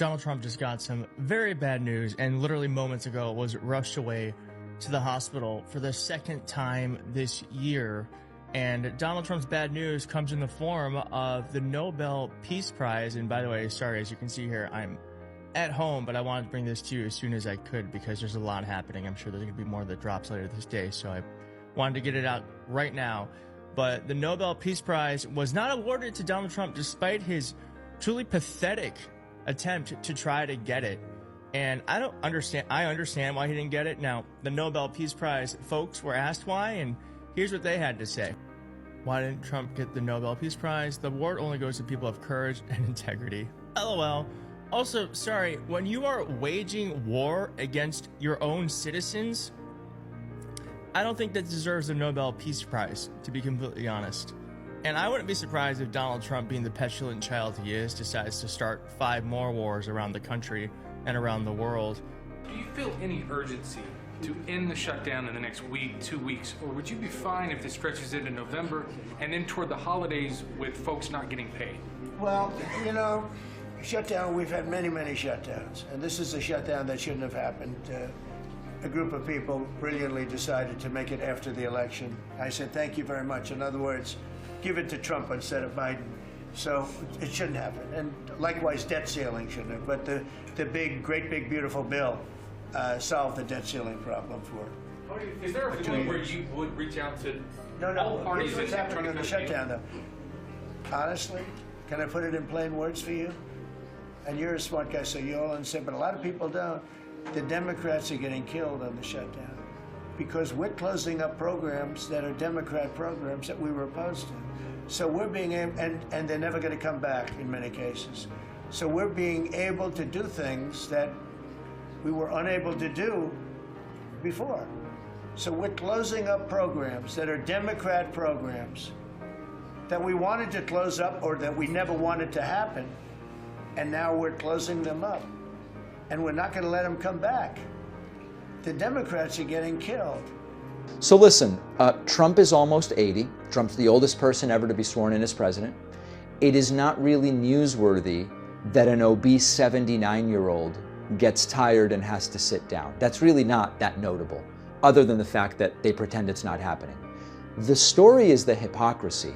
Donald Trump just got some very bad news and literally moments ago was rushed away to the hospital for the second time this year. And Donald Trump's bad news comes in the form of the Nobel Peace Prize. And by the way, sorry, as you can see here, I'm at home, but I wanted to bring this to you as soon as I could because there's a lot happening. I'm sure there's going to be more that drops later this day, so I wanted to get it out right now. But the Nobel Peace Prize was not awarded to Donald Trump despite his truly pathetic attempt to try to get it. And I understand why he didn't get it. Now, the Nobel Peace Prize folks were asked why, and here's what they had to say. Why didn't Trump get the Nobel Peace Prize? The award only goes to people of courage and integrity. LOL. Also, sorry, when you are waging war against your own citizens, I don't think that deserves a Nobel Peace Prize, to be completely honest. And I wouldn't be surprised if Donald Trump, being the petulant child he is, decides to start 5 more wars around the country and around the world. Do you feel any urgency to end the shutdown in the next week, 2 weeks, or would you be fine if this stretches into November and then toward the holidays with folks not getting paid? Well, you know, shutdown, we've had many, many shutdowns, and this is a shutdown that shouldn't have happened. A group of people brilliantly decided to make it after the election. I said, thank you very much. In other words, give it to Trump instead of Biden. So it shouldn't happen. And likewise, debt ceiling shouldn't have. But the great big, beautiful bill solved the debt ceiling problem for. Is there a point where you would reach out to all parties? What's happening in the shutdown, though? Honestly, can I put it in plain words for you? And you're a smart guy, so you all understand, but a lot of people don't. The Democrats are getting killed on the shutdown because we're closing up programs that are Democrat programs that we were opposed to. So we're being able, and they're never going to come back in many cases. So we're being able to do things that we were unable to do before. So we're closing up programs that are Democrat programs that we wanted to close up or that we never wanted to happen, and now we're closing them up. And we're not going to let them come back. The Democrats are getting killed. So listen, Trump is almost 80. Trump's the oldest person ever to be sworn in as president. It is not really newsworthy that an obese 79-year-old gets tired and has to sit down. That's really not that notable, other than the fact that they pretend it's not happening. The story is the hypocrisy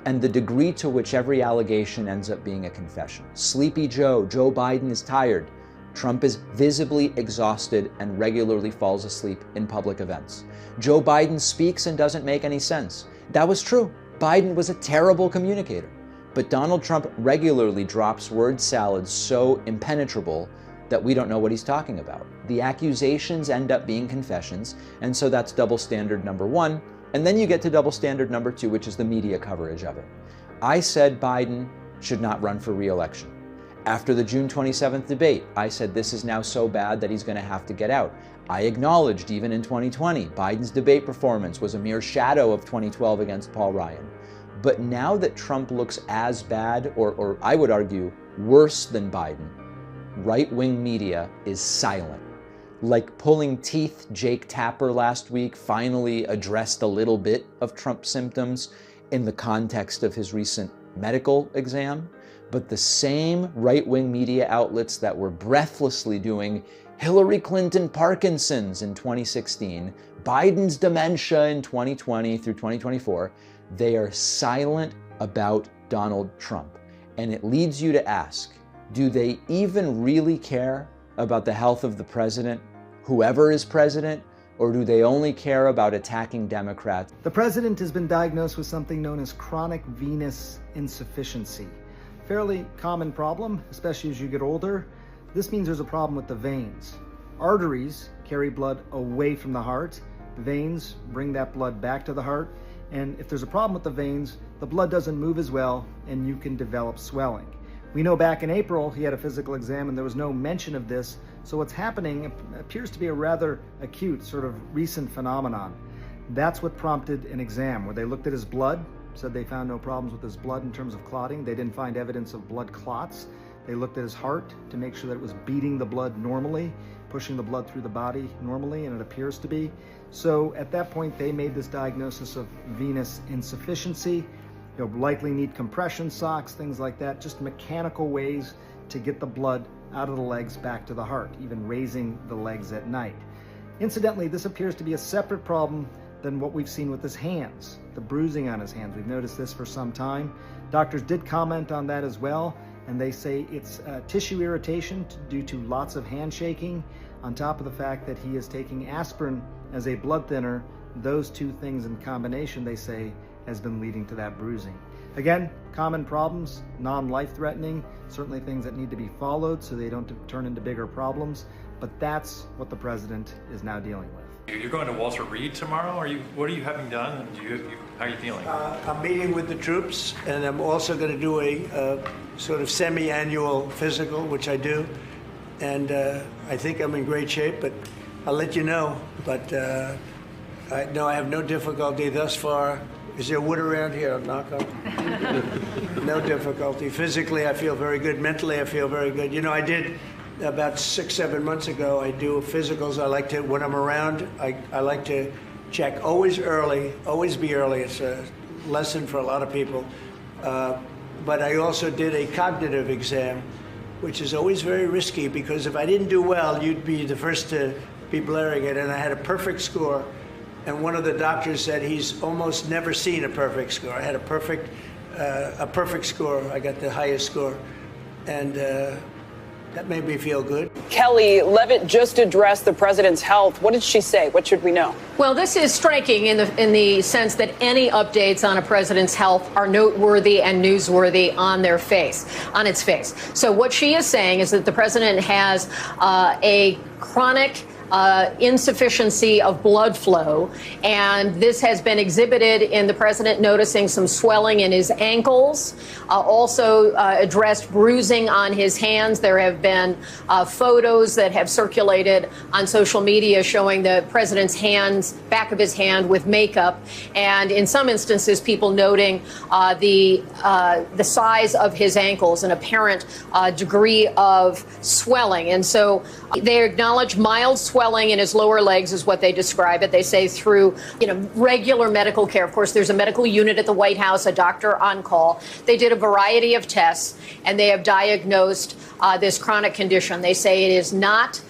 and the degree to which every allegation ends up being a confession. Sleepy Joe Biden is tired. Trump is visibly exhausted and regularly falls asleep in public events. Joe Biden speaks and doesn't make any sense. That was true. Biden was a terrible communicator. But Donald Trump regularly drops word salads so impenetrable that we don't know what he's talking about. The accusations end up being confessions, and so that's double standard number 1. And then you get to double standard number 2, which is the media coverage of it. I said Biden should not run for re-election. After the June 27th debate, I said this is now so bad that he's going to have to get out. I acknowledged even in 2020, Biden's debate performance was a mere shadow of 2012 against Paul Ryan. But now that Trump looks as bad, or I would argue worse than Biden, right-wing media is silent. Like pulling teeth, Jake Tapper last week finally addressed a little bit of Trump's symptoms in the context of his recent medical exam. But the same right-wing media outlets that were breathlessly doing Hillary Clinton Parkinson's in 2016, Biden's dementia in 2020 through 2024, they are silent about Donald Trump. And it leads you to ask, do they even really care about the health of the president, whoever is president, or do they only care about attacking Democrats? The president has been diagnosed with something known as chronic venous insufficiency. Fairly common problem, especially as you get older. This means there's a problem with the veins. Arteries carry blood away from the heart. Veins bring that blood back to the heart. And if there's a problem with the veins, the blood doesn't move as well and you can develop swelling. We know back in April he had a physical exam and there was no mention of this. So what's happening appears to be a rather acute, sort of recent phenomenon. That's what prompted an exam where they looked at his blood, said they found no problems with his blood in terms of clotting. They didn't find evidence of blood clots. They looked at his heart to make sure that it was beating the blood normally, pushing the blood through the body normally, and it appears to be. So at that point, they made this diagnosis of venous insufficiency. You'll likely need compression socks, things like that, just mechanical ways to get the blood out of the legs back to the heart, even raising the legs at night. Incidentally, this appears to be a separate problem than what we've seen with his hands, the bruising on his hands. We've noticed this for some time. Doctors did comment on that as well, and they say it's tissue irritation due to lots of handshaking, on top of the fact that he is taking aspirin as a blood thinner. Those two things in combination, they say, has been leading to that bruising. Again, common problems, non-life-threatening, certainly things that need to be followed so they don't turn into bigger problems, but that's what the president is now dealing with. You're going to Walter Reed tomorrow? What are you having done? How are you feeling? I'm meeting with the troops, and I'm also going to do a sort of semi-annual physical, which I do, and I think I'm in great shape, but I'll let you know. But I have no difficulty thus far. Is there wood around here? I'll knock on. No difficulty. Physically, I feel very good. Mentally, I feel very good. You know, I did about 6-7 months ago. I do physicals. I like to, when I'm around, I like to check always early, always be early. It's a lesson for a lot of people. But I also did a cognitive exam, which is always very risky because if I didn't do well, you'd be the first to be blaring it. And I had a perfect score. And one of the doctors said he's almost never seen a perfect score. I had a perfect score. I got the highest score, and that made me feel good. Kelly Levitt just addressed the president's health. What did she say? What should we know? Well, this is striking in the sense that any updates on a president's health are noteworthy and newsworthy on its face. So what she is saying is that the president has a chronic insufficiency of blood flow, and this has been exhibited in the president noticing some swelling in his ankles, also addressed bruising on his hands. There have been photos that have circulated on social media showing the president's hands, back of his hand with makeup, and in some instances people noting the size of his ankles, an apparent degree of swelling. And so they acknowledge mild swelling in his lower legs is what they describe it. They say through, regular medical care. Of course, there's a medical unit at the White House, a doctor on call. They did a variety of tests, and they have diagnosed this chronic condition. They say it is not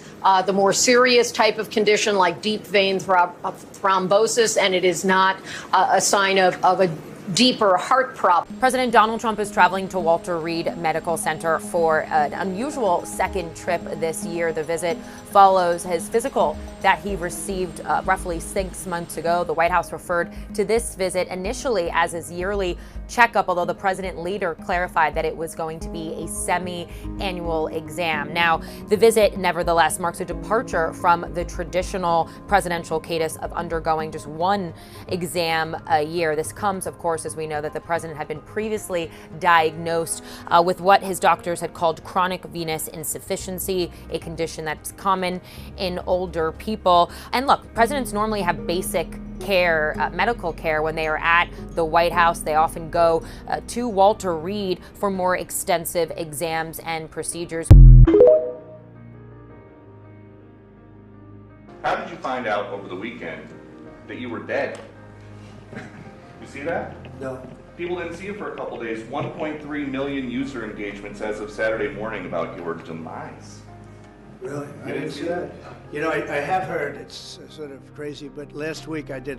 the more serious type of condition like deep vein thrombosis, and it is not a sign of a deeper heart problem. President Donald Trump is traveling to Walter Reed Medical Center for an unusual second trip this year. The visit follows his physical that he received roughly 6 months ago. The White House referred to this visit initially as his yearly checkup, although the president later clarified that it was going to be a semi-annual exam. Now, the visit, nevertheless, marks a departure from the traditional presidential cadence of undergoing just one exam a year. This comes, of course, as we know that the president had been previously diagnosed with what his doctors had called chronic venous insufficiency, a condition that's common in older people. And look, presidents normally have basic care, medical care when they are at the White House. They often go to Walter Reed for more extensive exams and procedures. How did you find out over the weekend that you were dead? You see that? No. People didn't see you for a couple days. 1.3 million user engagements as of Saturday morning about your demise. Really? You didn't see that? I have heard, it's sort of crazy, but last week I did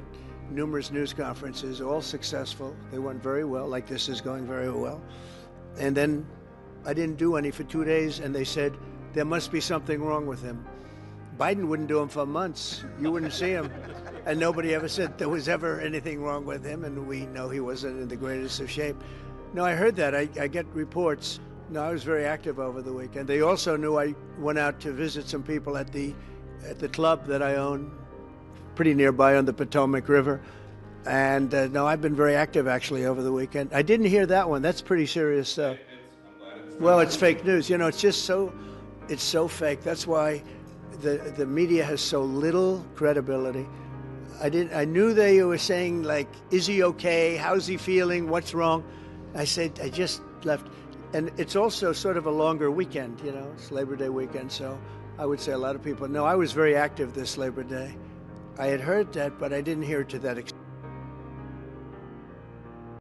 numerous news conferences, all successful. They went very well, like this is going very well. And then I didn't do any for 2 days, and they said there must be something wrong with him. Biden wouldn't do them for months. You wouldn't see him. And nobody ever said there was ever anything wrong with him, and we know he wasn't in the greatest of shape. No, I heard that. I get reports. No, I was very active over the weekend. They also knew I went out to visit some people at the club that I own, pretty nearby on the Potomac River. And no, I've been very active actually over the weekend. I didn't hear that one. That's pretty serious stuff. Well, it's fake news. It's just it's so fake. That's why the media has so little credibility. I knew they were saying, like, is he okay? How's he feeling? What's wrong? I said, I just left. And it's also sort of a longer weekend, it's Labor Day weekend. So I would say a lot of people know I was very active this Labor Day. I had heard that, but I didn't hear it to that extent.